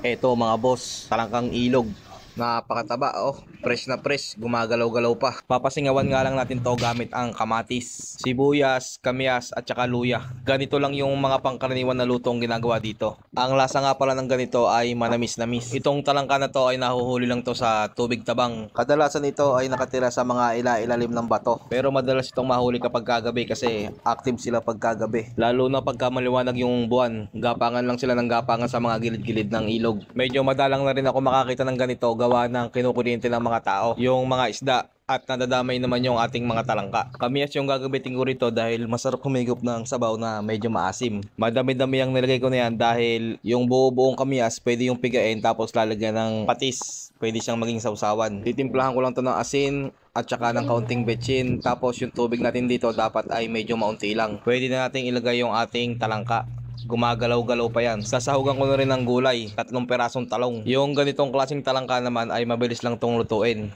Eto mga boss, talangkang ilog. Napakataba, oh. Fresh na fresh, gumagalaw-galaw pa. Papasingawan nga lang natin to gamit ang kamatis, sibuyas, kamyas at saka luya. Ganito lang yung mga pangkaraniwan na lutong ginagawa dito. Ang lasa nga pala ng ganito ay manamis-namis. Itong talangka na to ay nahuhuli lang to sa tubig tabang. Kadalasan ito ay nakatira sa mga ilalim ng bato. Pero madalas itong mahuli kapag kagabi kasi active sila pag kagabi. Lalo na pagka maliwanag yung buwan, gapangan lang sila ng gapangan sa mga gilid-gilid ng ilog. Medyo madalang na rin ako makakita ng ganito gawa ng kinukuryente ng mga tao, yung mga isda, at nadadamay naman yung ating mga talangka. Kamyas yung gagamitin ko rito dahil masarap humigop ng sabaw na medyo maasim. Madami-dami ang nilagay ko na yan dahil yung buo-buong kamyas pwede yung pigain tapos lalagyan ng patis. Pwede siyang maging sausawan. Titimplahan ko lang to ng asin at saka ng kaunting betchin. Tapos yung tubig natin dito dapat ay medyo maunti lang. Pwede na nating ilagay yung ating talangka. Gumagalaw-galaw pa yan. Sasahugan ko na rin ng gulay, 3 perasong talong. Yung ganitong klaseng talangka naman ay mabilis lang tong lutuin.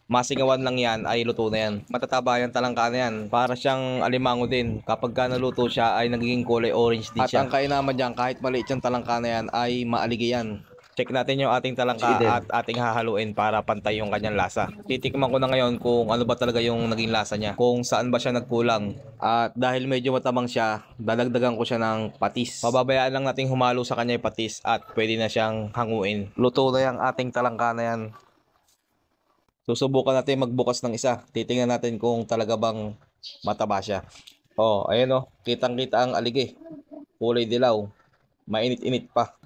Masingawan lang yan ay luto na yan. Matataba yung talangka na yan. Para siyang alimango din. Kapag ka naluto siya ay nagiging kulay orange din siya. At ang kainaman dyan kahit maliit yung talangka na yan ay maaligay yan. Check natin yung ating talangka at ating hahaluin para pantay yung kanyang lasa. Titikman ko na ngayon kung ano ba talaga yung naging lasa niya. Kung saan ba siya nagkulang. At dahil medyo matabang siya, dadagdagan ko siya ng patis. Pababayaan lang nating humalo sa kanya yung patis at pwede na siyang hanguin. Luto na yung ating talangka na yan. Susubukan natin magbukas ng isa. Titingnan natin kung talaga bang mataba siya. Oh, ayan oh. Kitang-kita ang aligi. Kulay dilaw. Mainit-init pa.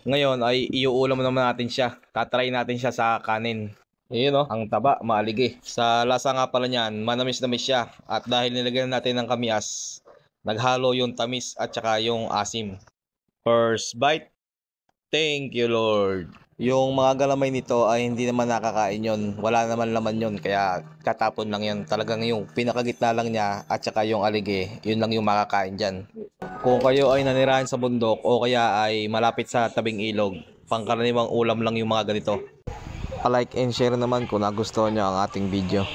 Ngayon ay iuulam naman natin siya. Tatry natin siya sa kanin. Ayun oh, ang taba, maaligi. Sa lasa nga pala niyan, manamis-namis siya. At dahil nilagyan natin ng kamyas, naghalo yung tamis at saka yung asim. First bite. Thank you Lord. Yung mga galamay nito ay hindi naman nakakain yon. Wala naman laman yon, kaya katapon lang yon. Talagang yung pinakagitna lang niya at saka yung aligi, yun lang yung makakain dyan. Kung kayo ay nanirahan sa bundok o kaya ay malapit sa tabing ilog, pangkaraniwang ulam lang yung mga ganito. Pa-like and share naman kung nagustuhan nyo ang ating video.